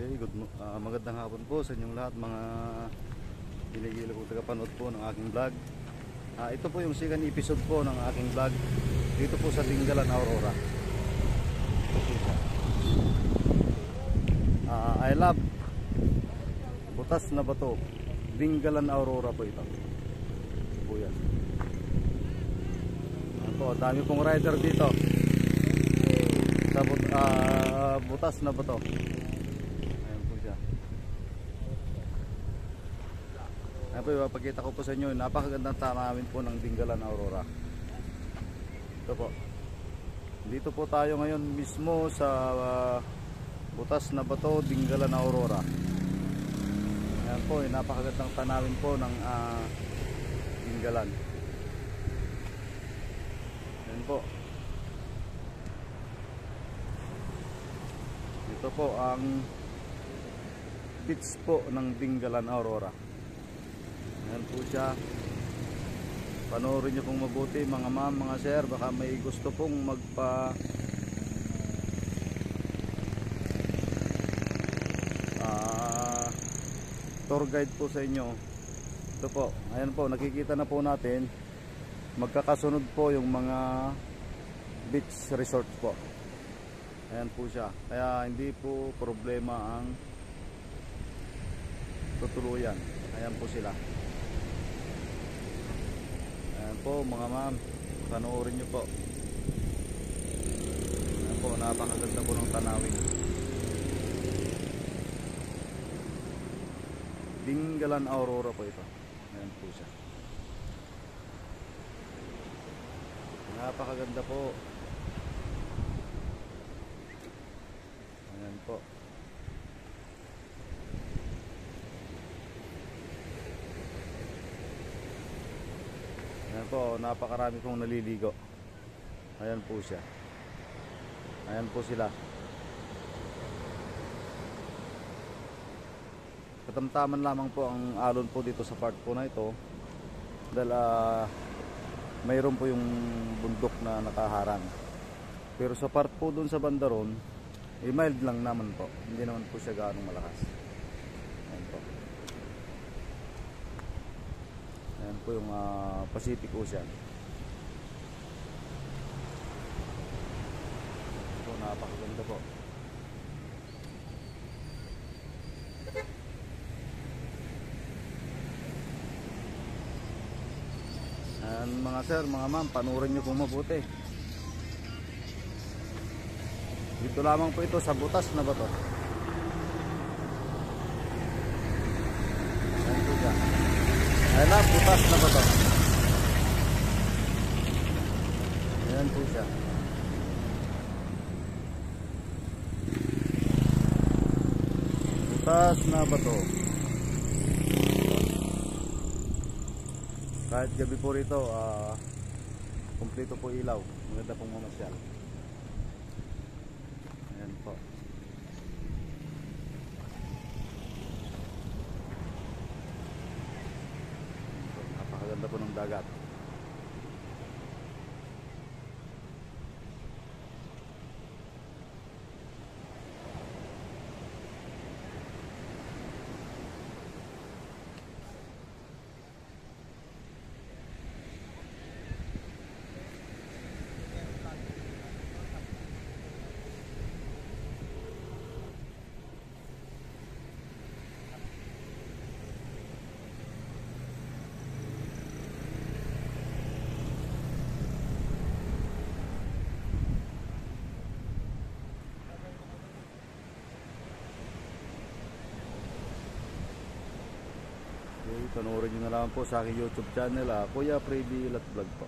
Okay, magandang hapon po sa inyong lahat mga giligilo ko tagapanood po ng aking vlog. Ito po yung second episode po ng aking vlog dito po sa Dingalan, Aurora. I love butas na bato, Dingalan, Aurora po ito. Ito po yan. Dami pong rider dito sa butas na bato. Ayan po siya. Ayan po, ipapakita ko po sa inyo, napakagandang tanawin po ng Dingalan, Aurora. Ito po, dito po tayo ngayon mismo sa butas na bato, Dingalan, Aurora. Ayan po, napakagandang tanawin po ng Dingalan. Ayan po. Ito po ang beach po ng Dingalan, Aurora. Ayan po siya. Panoorin nyo pong mabuti mga ma'am, mga sir. Baka may gusto pong magpa tour guide po sa inyo. Ito po, ayan po, nakikita na po natin magkakasunod po yung mga beach resort po. Ayan po siya. Kaya hindi po problema ang tutuluyan. Ayan po sila. Ayan po mga ma'am, panoorin nyo po. Ayan po, napakaganda po ng tanawin. Dingalan, Aurora po ito. Ayan po siya. Napakaganda po. Ayan po. Ayan po, napakarami pong naliligo. Ayan po siya. Ayan po sila. Katamtaman lamang po ang alon po dito sa part po na ito. Dahil mayroon po yung bundok na nakaharang. Pero sa part po dun sa bandaron, mild lang naman po. Hindi naman po siya gaano malakas. Ayan po. Ayan po yung Pacific Ocean. Ito, napakaganda po. Ayan mga sir, mga ma'am, panurin nyo kung mabuti. Dito lamang po ito sa butas na bato. Ayan po siya. Ayan na, butas na bato. Ayan po siya. Butas na bato. Kahit gabi po rito, kumpleto po ilaw. Maganda pong mamasyal. Ayan po. Napakaganda po ng dagat. Okay, panoorin nyo na lang po sa aking YouTube channel, Kuya Freddy Lat Vlog po.